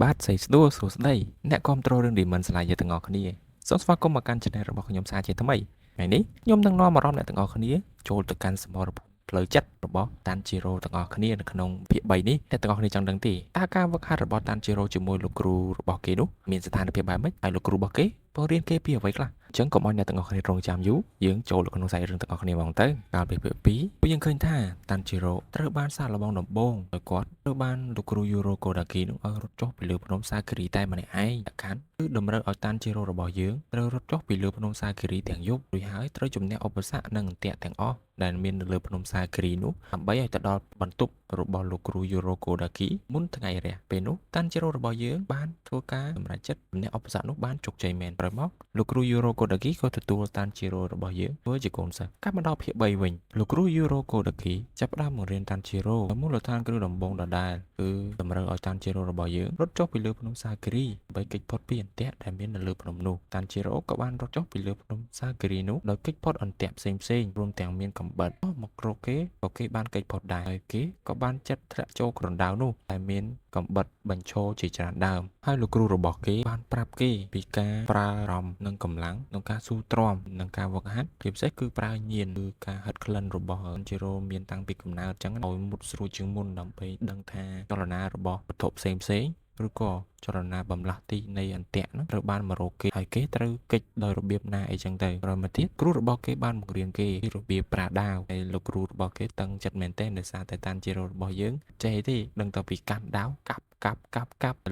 បាទសួស្តីសួស្តីអ្នកគ្រប់គ្រងរឿង Demon Slayer ទាំងអស់គ្នាសូមស្វាគមន៍មកកាន់ Channel របស់ខ្ញុំសាជាថ្មីថ្ងៃនេះខ្ញុំនឹងនាំអារម្មណ៍អ្នកទាំងអស់គ្នាចូលទៅកាន់សមរភូមិផ្លូវចិត្តរបស់ Tanjiro ទាំងអស់គ្នានៅក្នុងភាគ3នេះអ្នកទាំងអស់គ្នាចង់ដឹងទេតើការវឹកហាត់របស់ Tanjiro ជាមួយលោកគ្រូរបស់គេនោះមានស្ថានភាពបែបម៉េចហើយលោកគ្រូរបស់គេបង្រៀនគេពីអ្វីខ្លះអញ្ចឹងកុំឲ្យអ្នកទាំងអស់គ្នារងចាំយូរយើងចូលទៅក្នុងសាច់រឿងទាំងអស់គ្នាហ្មងទៅកាលពីភាគ2ពួកយើងឃើញថា Tanjiro ត្រូវបានសាកល្បងដំបូងដោយគាត់ត្រូវបានលោកគ្រូ Yuro Kodaki នោះឲ្យរត់ចុះពីលើភ្នំសាគិរីតែម្នាក់ឯងតែខាន់គឺតម្រូវឲ្យ Tanjiro របស់យើងត្រូវរត់ចុះពីលើភ្នំសាគិរីទាំងយប់រួចហើយត្រូវជំនះឧបសគ្គនិងអន្ទាក់ទាំងអស់ដែលមាននៅលើភ្នំសាគិរីនោះដើម្បីឲ្យទៅដល់បន្ទប់របស់លោកគ្រូ Yuro Kodaki មុនថ្ងៃរះពេលនោះ Tanjiro របស់យើងបានធ្វើការសម្រេចចិត្តជំនះឧបសគ្គនោះបានជោគជ័យមែនក្រោយមកលោកគ្រូ Yuro Kodaki ក៏ទទួល Tanjiro របស់យើងធ្វើជាកូនសិស្សកាប់មកដល់ភាគ3វិញលោកគ្រូ Yuro Kodaki ចាប់ផ្ដើមបង្រៀន Tanjiro នៅមូលដ្ឋានគ្រឹះដំបូងដដែលគឺតម្រូវឲ្យ Tanjiro របស់យើងរត់ចុះពីលើភ្នំសាគិរីដើម្បីគេចផុតពីអន្ទាក់ដែលមាននៅលើភ្នំនោះ Tanjiro ក៏បានរត់ចុះពីលើភ្នំសាគិរីនោះដោយគេចផុតអន្ទាក់ផ្សេងៗរួមទាំងមានកំបិតមកក្រោកគេក៏គេបានគេចផុតដែរហើយគេក៏បានចាត់ធ្លាក់ចូលក្រណ្ដៅនោះតែមានកំបិតបញ្ឈរជាច្រើនដើមហើយលោកគ្រូរបស់គេបានប្រាប់គេពីការប្រើអារម្មណ៍និងកម្លាំងក្នុងការស៊ូទ្រាំនិងការវឹកហាត់ជាពិសេសគឺប្រើញៀនគឺការហិតក្លិនរបស់ Tanjiro មានតាំងពីកំណើតអញ្ចឹងឲ្យមុតស្រួចជាងមុនដើម្បីដឹងថាចលនារបស់វត្ថុផ្សេងឬក៏ចលនាបំលាស់ទីនៃអន្ទាក់នោះត្រូវបានមករកគេហើយគេត្រូវគេចដោយរបៀបណាអីចឹងទៅក្រោយមកទៀតគ្រូរបស់គេបានបង្រៀនគេពីរបៀបប្រើដាវហើយលោកគ្រូរបស់គេតឹងចិត្តមែនទែនដោយសារតែ Tanjiro របស់យើងចេះទេដឹងតែពីកាន់ដាវកាប់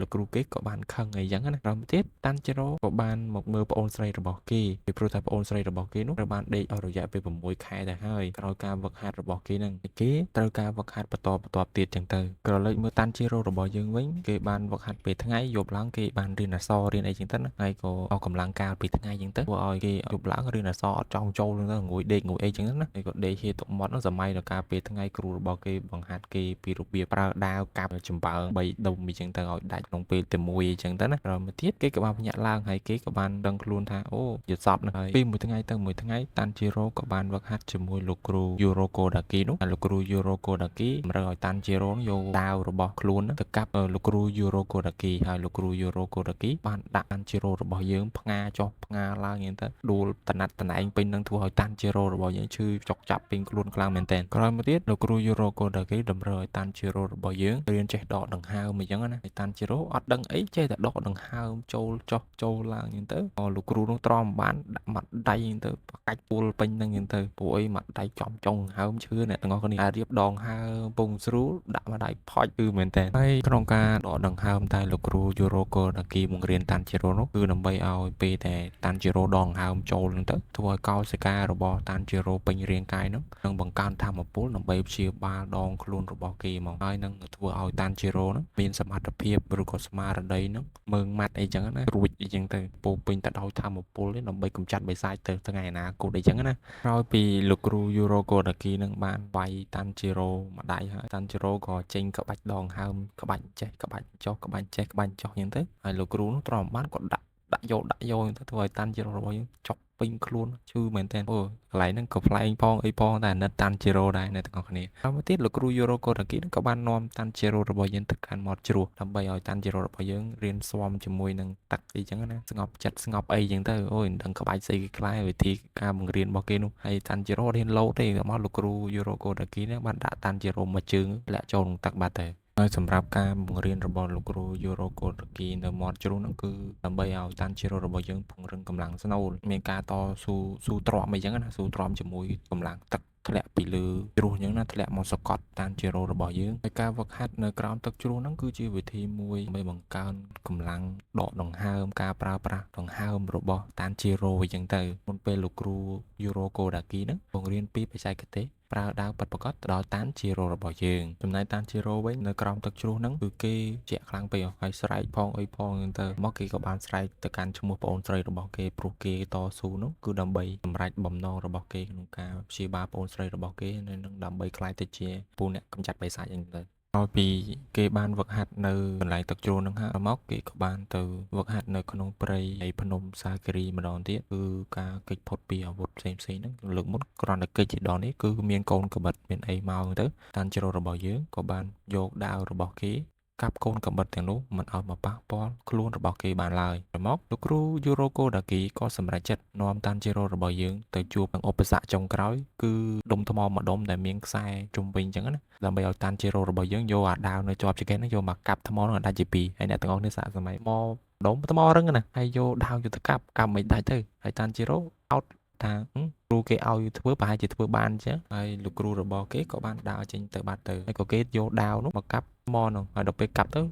លោកគ្រូគេក៏បានខឹងអីចឹងណាក្រោយមកទៀត Tanjiro ក៏បានមកមើលប្អូនស្រីរបស់គេពីព្រោះថាប្អូនស្រីរបស់គេនោះត្រូវបានដេកអស់រយៈពេល6ខែទៅហើយក្រោយការវឹកហាត់របស់គេនឹងគេត្រូវការវឹកហាត់បន្តទៀតចឹងទៅក្រឡេកមើល Tanjiro របស់យើងវិញគេបានវឹកហាត់ពេលថ្ងៃយប់ឡើងគេបានរៀនអក្សររៀនអីចឹងទៅណាហើយក៏អស់កម្លាំងកាលពីថ្ងៃចឹងទៅធ្វើឲ្យគេយប់ឡើងរៀនអក្សរអត់ចង់ចូលហ្នឹងទៅងួយដេកងួយអីចឹងណាហើយក៏ដេកហៀតុមាត់ហ្នឹងសម័យដល់កាលពេលថ្ងៃគ្រូរបស់គេបង្ហាត់គេពីរបៀបប្រើដាវកាប់ចំបើង3ដុំអីចឹងទៅឲ្យដាច់ក្នុងពេលតែមួយអីចឹងទៅណាក្រោយមកទៀតគេក៏បានភ្ញាក់ឡើងហើយគេក៏បានដឹងខ្លួនថាអូយល់សពហ្នឹងហើយពីមួយថ្ងៃទៅមួយថ្ងៃ Tanjiro ក៏បានវឹកហាត់ជាមួយលោកគ្រូ Yuro Kodaki នោះហើយលោកគ្រូ Yuro Kodaki តម្រូវឲ្យ Tanjiro យកដាវរបស់ខ្លួនទៅកាប់លោកគ្រូ Yuro Kodaki ហើយលោកគ្រូ Yuro Kodaki បានដាក់ Tanjiro របស់យើងផ្ងាចុះផ្ងាឡើងយ៉ាងទៅដួលតណាត់តណែងពេញនឹងធ្វើឲ្យ Tanjiro របស់យើងឈឺចុកចាប់ពេញខ្លួនខ្លាំងមែនទែនក្រោយមកទៀតលោកគ្រូ Yuro Kodaki តម្រូវឲ្យ Tanjiro របស់យើងរៀនចេះដកដង្ហើមអញ្ចឹងណាហើយ Tanjiro អត់ដឹងអីចេះតែដកដង្ហើមចូលចុះចូលឡើងអញ្ចឹងទៅលោកគ្រូនោះទ្រាំបានដាក់មាត់ដៃអញ្ចឹងទៅបកាច់ពុលពេញហ្នឹងអញ្ចឹងទៅពួកអីមាត់ដៃចំចុងដង្ហើមឈឺអ្នកទាំងអស់គ្នារៀបដងហើមពងស្រួលដាក់មាត់ដៃផាច់គឺមែនទែនហើយក្នុងការដកដង្ហើមតែលោកគ្រូ Yuro Kodaki បង្រៀន Tanjiro នោះគឺដើម្បីឲ្យពេលតែ Tanjiro ដកដង្ហើមចូលហ្នឹងទៅធ្វើឲ្យកោសិការបស់ Tanjiro ពេញរាងកាយនោះនឹងបង្កើនថាមពលដើម្បីព្យាបាលដងខ្លួនរបស់គេហ្មងហើយនឹងធ្វើឲ្យ Tanjiro នោះមានសមត្ថភាពឬក៏ស្មារតីនោះមើងម៉ាត់អីចឹងណារួចអីចឹងទៅពោពេញទៅដោយថាមពលនេះដើម្បីកម្ចាត់បិសាចទៅថ្ងៃអនាគតអីចឹងណាក្រោយពីលោកគ្រូ Yuro Kodaki នឹងបានវាយ Tanjiro ម្ដាយហើយ Tanjiro ក៏ចេញក្បាច់ដងហើមក្បាច់ចេះក្បាច់ចុះក្បាច់ចេះក្បាច់ចុះអញ្ចឹងទៅហើយលោកគ្រូនោះទ្រាំបានគាត់ដាក់យកទៅធ្វើឲ្យ Tanjiro របស់យើងចុកពេញខ្លួនឈឺមែនតើអូកន្លែងហ្នឹងក៏ប្លែកផងអីផងតែអាណិត Tanjiro ដែរអ្នកទាំងអស់គ្នាហើយមកទៀតលោកគ្រូ Yuro Kodaki ក៏បាននាំ Tanjiro របស់យើងទៅកាន់មាត់ជ្រោះដើម្បីឲ្យ Tanjiro របស់យើងរៀនស្វំជាមួយនឹងទឹកអីចឹងណាស្ងប់ចិត្តស្ងប់អីចឹងទៅអូយមិនដឹងក្បាច់ស្អីគេខ្លាយវិធីការបង្រៀនរបស់គេនោះហើយ Tanjiro រៀនលោតទេមកលោកគ្រូ Yuro Kodaki នេះបានដាក់ Tanjiro មួយជើងលាក់ចូលក្នុងទឹកបាត់ទៅហើយសម្រាប់ការបង្រៀនរបស់លោកគ្រូ Yuro Kodaki នៅមាត់ជ្រោះហ្នឹងគឺដើម្បីឲ្យ Tanjiro របស់យើងពង្រឹងកម្លាំងស្នូលមានការតស៊ូទ្រាំអីចឹងណាស៊ូទ្រាំជាមួយកម្លាំងទឹកធ្លាក់ពីលើជ្រោះអញ្ចឹងណាធ្លាក់មកសកត់ Tanjiro របស់យើងហើយការវឹកហាត់នៅក្រោមទឹកជ្រោះហ្នឹងគឺជាវិធីមួយដើម្បីបង្កើនកម្លាំងដកដង្ហើមការប្រើប្រាស់ដង្ហើមរបស់ Tanjiro អញ្ចឹងទៅមុនពេលលោកគ្រូ Yuro Kodaki ហ្នឹងបង្រៀនពីបច្ចេកទេសប្រើដាវប៉ិតប្រកបទៅដល់ Tanjiro របស់យើងចំណែក Tanjiro វិញនៅក្រោមទឹកជ្រោះហ្នឹងគឺគេជាក់ខ្លាំងពេកហើយស្រែកផងអីផងហ្នឹងទៅមកគេក៏បានស្រែកទៅកាន់ឈ្មោះប្អូនស្រីរបស់គេព្រោះគេតស៊ូនោះគឺដើម្បីសម្រេចបំណងរបស់គេក្នុងការព្យាបាលប្អូនស្រីរបស់គេនៅនឹងដើម្បីក្លាយទៅជាពូអ្នកកម្ចាត់បិសាចអីហ្នឹងទៅហើយពីគេបានវឹកហាត់នៅកន្លែងទឹកជ្រោះហ្នឹងហើយមកគេក៏បានទៅវឹកហាត់នៅក្នុងព្រៃនៃភ្នំសាគិរីម្ដងទៀតគឺការគេចផុតពីអាវុធផ្សេងហ្នឹងលើកមុនគ្រាន់តែគេចជាដងនេះគឺមានកូនកបិតមានអីមកទៅ Tanjiro របស់យើងក៏បានយកដាវរបស់គេ កាប់កូនកំបិតទាំងនោះមិនឲ្យមកប៉ះពាល់ខ្លួនរបស់គេបានឡើយក្រោយមកលោកគ្រូយូរ៉ូកូដាគីក៏សម្រេចចិត្តនាំតាន់ជីរ៉ូរបស់យើងទៅជួបនឹងឧបសគ្គចុងក្រោយគឺដុំថ្មមួយដុំដែលមានខ្សែជុំវិញអញ្ចឹងណាដើម្បីឲ្យតាន់ជីរ៉ូរបស់យើងយកអាដាវនៅជាប់ចង្កេះហ្នឹងយកមកកាប់ថ្មនោះឲ្យដាច់ជាពីរហើយអ្នកទាំងអស់គ្នាសាកសម័យមកដុំថ្មរឹងណាហើយយកដាវយកទៅកាប់មិនដាច់ទៅហើយតាន់ជីរ៉ូអោតថាគ្រូគេឲ្យធ្វើប្រហែលជាធ្វើបានអញ្ចឹងហើយលោកគ្រូរបស់គេក៏បានដើរចេញទៅបាត់ទៅហើយក៏គេយកដាវនោះមកកាប់ថ្មនោះហើយដល់ពេលកាប់ទៅ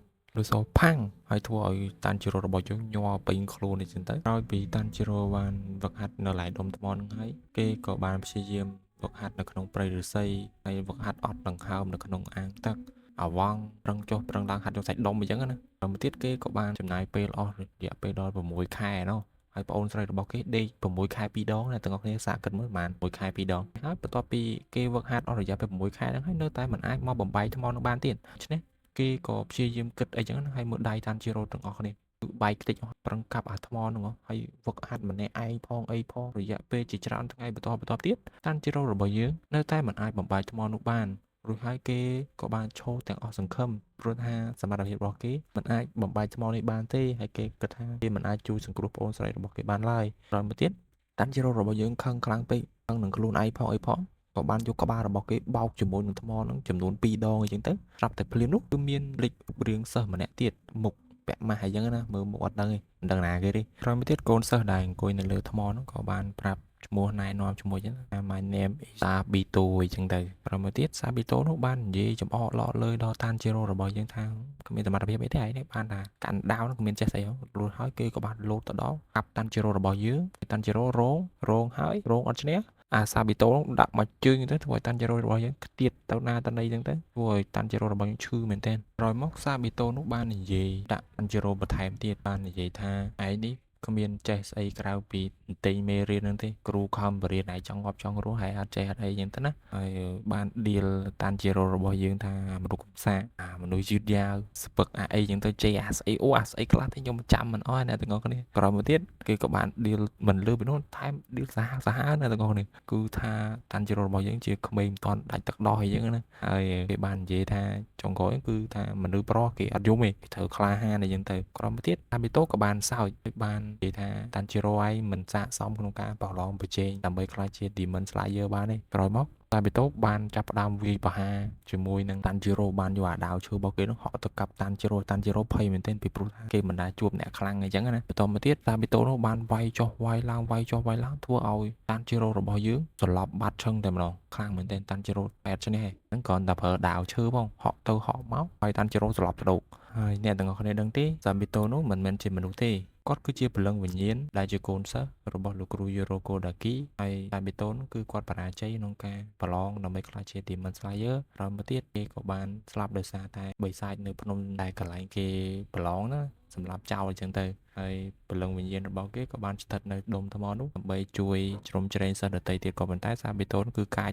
ឬសូផាំងហើយធ្វើឲ្យតាន់ជីរ៉ូរបស់យើងញ័រពេញខ្លួននេះចឹងទៅក្រោយពីតាន់ជីរ៉ូបានវឹកហាត់នៅឡែដុំថ្មនឹងហើយគេក៏បានព្យាយាមវឹកហាត់នៅក្នុងព្រៃឫស្សីហើយវឹកហាត់អត់ដង្ហើមនៅក្នុងអាងទឹកអាវ៉ង់ប្រឹងចុះប្រឹងឡើងហាត់យកសាច់ដុំអញ្ចឹងណាដល់មួយទៀតគេក៏បានចំណាយពេលអស់រយៈពេលដល់6ខែណោះហើយប្អូនស្រីរបស់គេដេក6ខែ2ដងអ្នកទាំងអស់គ្នាសាកគិតមើលបាន1ខែ2ដងហើយបន្ទាប់ពីគេវឹកហាត់អស់រយៈពេល6ខែហ្នឹងហើយនៅតែមិនអាចមកបំបីថ្មនឹងបានទៀតដូច្នេះគេក៏ព្យាយាមគិតអីចឹងណាហើយមើលដៃតាន់ជីរ៉ូទាំងអស់គ្នាគឺបែកខ្ទេចអស់ប្រឹងកាប់អាថ្មហ្នឹងហើយវឹកហាត់ម្នាក់ឯងផងអីផងរយៈពេលជាច្រើនថ្ងៃបន្តទៀតតាន់ជីរ៉ូរបស់យើងនៅតែមិនអាចបំបីថ្មនោះបានរួចហើយគេក៏បានឈោទាំងអស់សង្ឃឹមព្រោះថាសមត្ថភាពរបស់គេមិនអាចបំបីថ្មនេះបានទេហើយគេគិតថាគេមិនអាចជួយសង្គ្រោះប្អូនស្រីរបស់គេបានឡើយក្រោយមកទៀតតាន់ជីរ៉ូរបស់យើងខឹងខ្លាំងពេកខឹងនឹងខ្លួនឯងផងអីផងក៏បានយកក្បាលរបស់គេបោកជាមួយនឹងថ្មហ្នឹងចំនួន2ដងអញ្ចឹងទៅស្រាប់តែភ្លាមនោះគឺមានលេចរូបរាងសិស្សម្នាក់ទៀតមុខពាក់ម៉ាស់អីចឹងណាមើលមុខអត់ដឹងទេមិនដឹងណាគេទេក្រោយមកទៀតកូនសិស្សដែលអង្គុយនៅលើថ្មហ្នឹងក៏បានប្រាប់ឈ្មោះណែនាំឈ្មោះអញ្ចឹង My name is Sabito អញ្ចឹងទៅក្រោយមកទៀត Sabito នោះបាននិយាយចំអកឡកលើដល់តាន់ជីរ៉ូរបស់យើងថាគ្មានសមត្ថភាពអីទេឯងនេះបានថាកាន់ដាវនោះគ្មានចេះស្អីរួចហើយគេក៏បានលោតទៅដល់កាប់តាន់ជីរ៉ូរបស់យើងតាន់ជីរ៉ូរងហើយរងអត់ឈ្នះអាសាប៊ីតូនោះដាក់មកជើងទៅធ្វើឲ្យតាន់ជីរ៉ូរបស់យើងខ្ទាតទៅណាទៅណីចឹងទៅធ្វើឲ្យតាន់ជីរ៉ូរបស់យើងឈឺមែនទែនក្រោយមកសាប៊ីតូនោះបាននិយាយដាក់តាន់ជីរ៉ូបន្ថែមទៀតបាននិយាយថាឯងនេះគ្មានចេះស្អីក្រៅពីបន្ទិញមេរៀនហ្នឹងទេគ្រូខំបរៀនឯងចង់ងាប់ចង់រស់ហើយអត់ចេះអត់អីចឹងទៅណាហើយបានឌីលតាន់ជីរ៉ូរបស់យើងថាមនុស្សកំសាកមនុស្សយឺតយ៉ាវស្ពឹកអីចឹងទៅចេះអាស្អីអូអាស្អីខ្លះទេខ្ញុំចាំមិនអស់អ្នកទាំងអស់គ្នាក្រោយមកទៀតគេក៏បានឌីលមិនលើពីនោះថែមឌីលសាហាវអ្នកទាំងអស់គ្នាគឺថាតាន់ជីរ៉ូរបស់យើងជាក្មេងមិនតាន់ដាច់ទឹកដោះអីចឹងណាហើយគេបាននិយាយថាចុងក្រោយគឺថាមនុស្សប្រុសគេអត់យំទេគេត្រូវក្លាហានអីចឹងទៅក្រោយមកទៀតអាប៊ីតូក៏បានសើចបាននិយាយថាតាន់ជីរ៉ូឯងមិនស័ក្តិសមក្នុងការប្រឡងប្រជែងដើម្បីក្លាយជា Demon Slayer បានទេក្រោយមកតាប៊ីតូបានចាប់ផ្ដើមវាយប្រហារជាមួយនឹងតាន់ជីរ៉ូបានយកអាដាវឈើរបស់គេនោះហក់ទៅកាប់តាន់ជីរ៉ូភ័យមែនទែនពីព្រោះថាគេមិនដែលជួបអ្នកខ្លាំងអីចឹងណាបន្តមកទៀតតាប៊ីតូនោះបានវាយចុះវាយឡើងវាយចុះវាយឡើងធ្វើឲ្យតាន់ជីរ៉ូរបស់យើងសន្លប់បាត់ឈឹងតែម្ដងខ្លាំងមែនទែនតាន់ជីរ៉ូ8ឈ្នះហ្នឹងគ្រាន់តែប្រើដាវឈើផងហក់ទៅហក់មកហើយតាន់ជីរ៉ូសន្លប់ទៅដូចហើយអ្នកទាំងអស់គ្នាដឹងទេតាប៊ីតូនោះមិនមែនជាមនុស្សទេគាត់គឺជាព្រលឹងវិញ្ញាណដែលជាកូនសិស្សរបស់លោកគ្រូយូរ៉ូកូដាគីហើយតាប៊ីតូនគឺគាត់បរាជ័យក្នុងការប្រឡងដើម្បីក្លាយជា Demon Slayer ក្រោយមកទៀតគេក៏បានស្លាប់ដោយសារតែបិសាចនៅភ្នំដែលកន្លែងគេប្រឡងណាសម្រាប់ចោលអញ្ចឹងទៅហើយព្រលឹងវិញ្ញាណរបស់គេក៏បានស្ថិតនៅដុំថ្មនោះដើម្បីជួយជ្រោមជ្រែងសិស្សដទៃទៀតក៏ប៉ុន្តែសាប៊ីតូនគឺកាច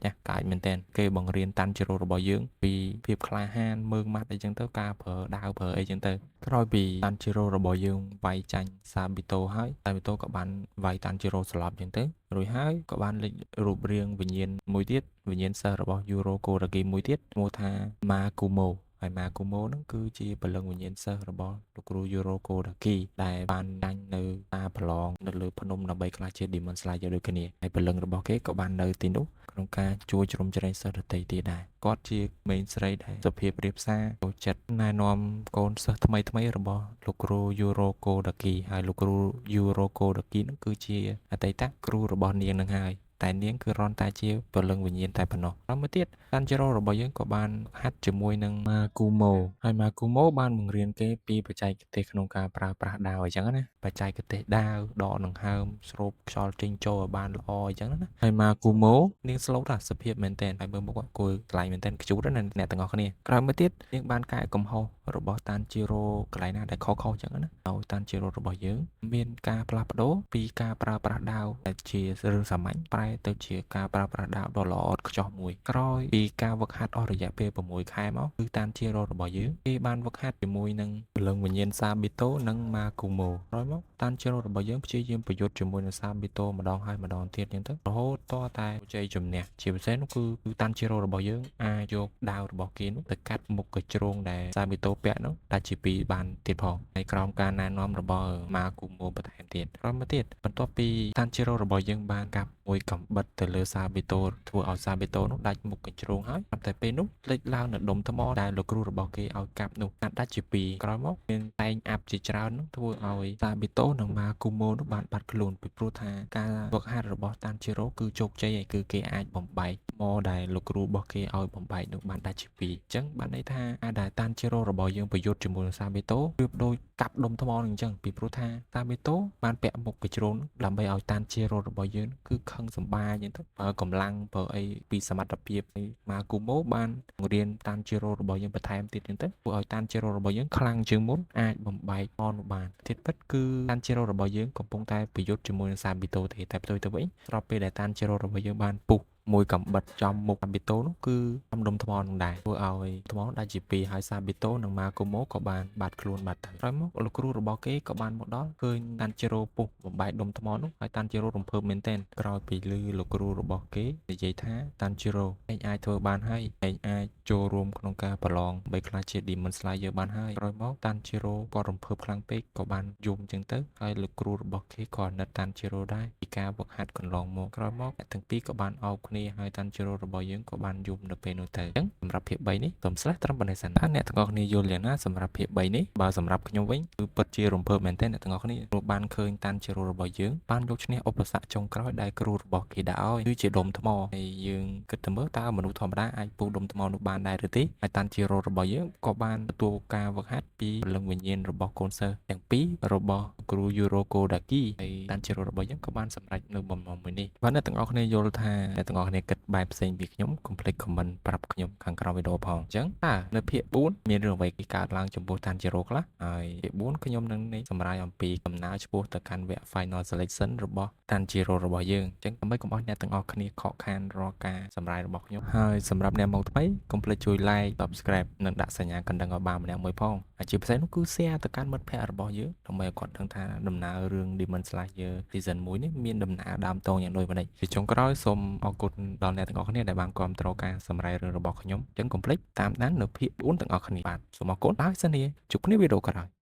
មែនទែនគេបង្រៀនតាន់ជីរ៉ូរបស់យើងពីភាពក្លាហានមើងម៉ាត់អីចឹងទៅការប្រើដាវប្រើអីចឹងទៅក្រោយពីតាន់ជីរ៉ូរបស់យើងវាយចាញ់សាប៊ីតូហើយសាប៊ីតូក៏បានវាយតាន់ជីរ៉ូស្លាប់ចឹងទៅរួចហើយក៏បានលេចរូបរាងវិញ្ញាណមួយទៀតវិញ្ញាណសិស្សរបស់យូរ៉ូកូដាគីមួយទៀតឈ្មោះថាម៉ាគូម៉ូហើយម៉ាគូម៉ូហ្នឹងគឺជាព្រលឹងវិញ្ញាណសិស្សរបស់លោកគ្រូយូរ៉ូកូដាគីដែលបានដាញ់នៅការប្រឡងនៅលើភ្នំដើម្បីក្លាយជា Demon Slayer ដូចគ្នាហើយព្រលឹងរបស់គេក៏បាននៅទីនោះក្នុងការជួយជ្រោមជ្រែងសិស្សដទៃទៀតដែរគាត់ជាក្មេងស្រីដែលសុភាពរាបសារចូលចិត្តណែនាំកូនសិស្សថ្មីរបស់លោកគ្រូយូរ៉ូកូដាគីហើយលោកគ្រូយូរ៉ូកូដាគីហ្នឹងគឺជាអតីតគ្រូរបស់នាងនឹងហើយតែនាងគឺរនតែជាព្រលឹងវិញ្ញាណតែប៉ុណ្ណោះហើយមួយទៀតតាន់ជីរ៉ូរបស់យើងក៏បានហាត់ជាមួយនឹងម៉ាគូម៉ូហើយម៉ាគូម៉ូបានបង្រៀនគេពីបច្ចេកទេសក្នុងការប្រើប្រាស់ដាវអញ្ចឹងណាបច្ចេកទេសដាវដកដង្ហើមស្រូបខ្យល់ចេញចូលឲ្យបានល្អអញ្ចឹងណាហើយម៉ាគូម៉ូនាងស្លូតសភាពមែនទែនហើយមើលមុខគួរខ្លាញ់មែនទែនខ្ជូតណាអ្នកទាំងអស់គ្នាក្រោយមកទៀតនាងបានកែកំហុសរបស់តាន់ជីរ៉ូកន្លែងណាដែលខុសអញ្ចឹងណាឲ្យតាន់ជីរ៉ូរបស់យើងមានការផ្លាស់ប្ដូរពីការប្រើប្រាស់ដាវដែលជារឿងសាមញ្ញប្រែ ទៅជាការប្រើប្រាស់ដាវដ៏ល្អឥតខ្ចោះមួយក្រោយពីការវឹកហាត់អស់រយៈពេល6 ខែមកគឺតានជីរ៉ូរបស់យើងគេបានវឹកហាត់ជាមួយនឹងពលឹងវិញ្ញាណសាប៊ីតូនិងម៉ាគូម៉ូក្រោយមកតានជីរ៉ូរបស់យើងព្យាយាមប្រយុទ្ធជាមួយនឹងសាប៊ីតូម្ដងហើយម្ដងទៀតអញ្ចឹងទៅរហូតតតែជ័យជំនះជាពិសេសនោះគឺតានជីរ៉ូរបស់យើងអាចយកដាវរបស់គេនោះទៅកាត់មុខកញ្ជ្រោងដែលសាប៊ីតូពាក់នោះដាច់ជាពីរបានទៀតផងហើយក្រោមការណែនាំរបស់ម៉ាគូម៉ូបន្ថែមទៀតក្រោយមកទៀតបន្ទាប់ពីតានជីរ៉ូរបស់យើងបានកាប់មួយកំបិតទៅលើសាប៊ីតូធ្វើឲ្យសាប៊ីតូនោះដាច់មុខកញ្ជ្រោងហើយតែពេលនោះលេចឡើងនៅដុំថ្មដែលលោកគ្រូរបស់គេឲ្យកាប់នោះកាត់ដាច់ជាពីរក្រោយមកមានតែងអាប់ជាច្រើននោះធ្វើឲ្យសាប៊ីតូនិងម៉ាគូម៉ូនោះបានបាត់ខ្លួនពីព្រោះថាការវឹកហាត់របស់តានជីរ៉ូគឺជោគជ័យហើយគឺគេអាចបំបែកថ្មដែលលោកគ្រូរបស់គេឲ្យបំបែកនោះបានដាច់ជាពីរអញ្ចឹងបានន័យថាការដែលតានជីរ៉ូរបស់យើងប្រយុទ្ធជាមួយនឹងសាប៊ីតូប្រៀបដូចកាប់ដុំថ្មនឹងអញ្ចឹងពីព្រោះថាសាប៊ីតូបានពាក់មុខកញ្ជ្រោងដើម្បីឲ្យតានជីរ៉ូរបស់យើងគឺខឹងសម្បាអញ្ចឹងទៅបើកម្លាំងបើអីពីសមត្ថភាពម៉ាគូម៉ូបានបង្រៀនតានជីរ៉ូរបស់យើងបន្ថែមទៀតអញ្ចឹងទៅធ្វើឲ្យតានជីរ៉ូរបស់យើងខ្លាំងជាងមុនអាចបំបែកថ្មនោះបានទៀតពិតគឺតានជីរ៉ូរបស់យើងកំពុងតែប្រយុទ្ធជាមួយនឹងសាប៊ីតូទេតែផ្ទុយទៅវិញស្របពេលដែលតានជីរ៉ូរបស់យើងបានពុះមួយកំបិតចំមុខសាប៊ីតូនោះគឺចំដុំថ្មនឹងដែរធ្វើឲ្យថ្មដាច់ជាពីរហើយសាប៊ីតូនិងម៉ាគូម៉ូក៏បានបាត់ខ្លួនបាត់ទៅក្រោយមកលោកគ្រូរបស់គេក៏បានមកដល់ឃើញតានជីរ៉ូពុះបំបែកដុំថ្មនោះហើយតានជីរ៉ូរំភើបមែនទែនក្រោយពីឮលោកគ្រូរបស់គេនិយាយថាតានជីរ៉ូឯងអាចធ្វើបានហើយឯងអាចចូលរួមក្នុងការប្រឡងបីខ្លះជា Demon Slayer បានហើយក្រោយមកតានជីរ៉ូក៏រំភើបខ្លាំងពេកក៏បានយំចឹងទៅហើយលោកគ្រូរបស់គេក៏អាណិតតានជីរ៉ូដែរពីការវឹកហាត់កន្លងមកក្រោយមកអ្នកទាំងពីរក៏បានអោបគ្នាហើយតានជីរ៉ូរបស់យើងក៏បានយំនៅពេលនោះទៅអញ្ចឹងសម្រាប់ភាគ3នេះសូមស្លេះត្រឹមប៉ុណ្ណេះសិនតើអ្នកទាំងអស់គ្នាយល់យ៉ាងណាសម្រាប់ភាគ3នេះបើសម្រាប់ខ្ញុំវិញគឺពិតជារំភើបមែនទែនអ្នកទាំងអស់គ្នាព្រោះបានឃើញតានជីរ៉ូរបស់យើងបានយកឈ្នះឧបសគ្គចុងក្រោយដែលគ្រូរបស់គេដាក់ឲ្យគឺជាដុំថ្មហើយយើងគិតទៅមើលតើមនុស្សធម្មតាអាចពុះដុំថ្មនោះបានដែរឬទេហើយតានជីរ៉ូរបស់យើងក៏បានទទួលការវឹកហាត់ពីព្រលឹងវិញ្ញាណរបស់កូនសិស្សទាំងពីររបស់គ្រូយូរ៉ូកូដាគីហើយតានជីរ៉ូរបស់យើងក៏បានសម្រេចនៅបំណងមួយនេះបាទអ្នកទាំងអស់គ្នាយល់ថាអ្នកទាំងអស់គ្នាគិតបែបផ្សេងពីខ្ញុំកុំភ្លេច comment ប្រាប់ខ្ញុំខាងក្រោមវីដេអូផងអញ្ចឹងតើនៅភាគ4មានរឿងអ្វីគេកើតឡើងចំពោះតានជីរ៉ូខ្លះហើយភាគ4ខ្ញុំនឹងសម្រាយអំពីដំណើរឆ្ពោះទៅកាន់វគ្គ Final Selection របស់តានជីរ៉ូរបស់យើងអញ្ចឹងដើម្បីកុំឲ្យអ្នកទាំងអស់គ្នាខកខានរាល់ការសម្រាយរបស់ខ្ញុំហើយសម្រាប់អ្នកមកថ្មីកុំភ្លេចជួយ like subscribe និងដាក់សញ្ញាកណ្ដឹងឲ្យបានម្នាក់មួយផងហើយជាពិសេសនោះគឺ share ទៅកាន់មិត្តភ័ក្តិរបស់យើងដើម្បីឲ្យគាត់ដឹងថាដំណើររឿង Demon Slayer Season 1នេះមានដំណើរដើមតងយ៉ាងដូចម្តេចជាចុងក្រោយសូមអរគុណដល់អ្នកទាំងអស់គ្នាដែលបានគាំទ្រការសម្រាយរឿងរបស់ខ្ញុំអញ្ចឹងកុំភ្លេចតាមដាននៅភាគ4ទាំងអស់គ្នាបាទសូមអរគុណហើយសិននេះជួបគ្នាវីដេអូក្រោយ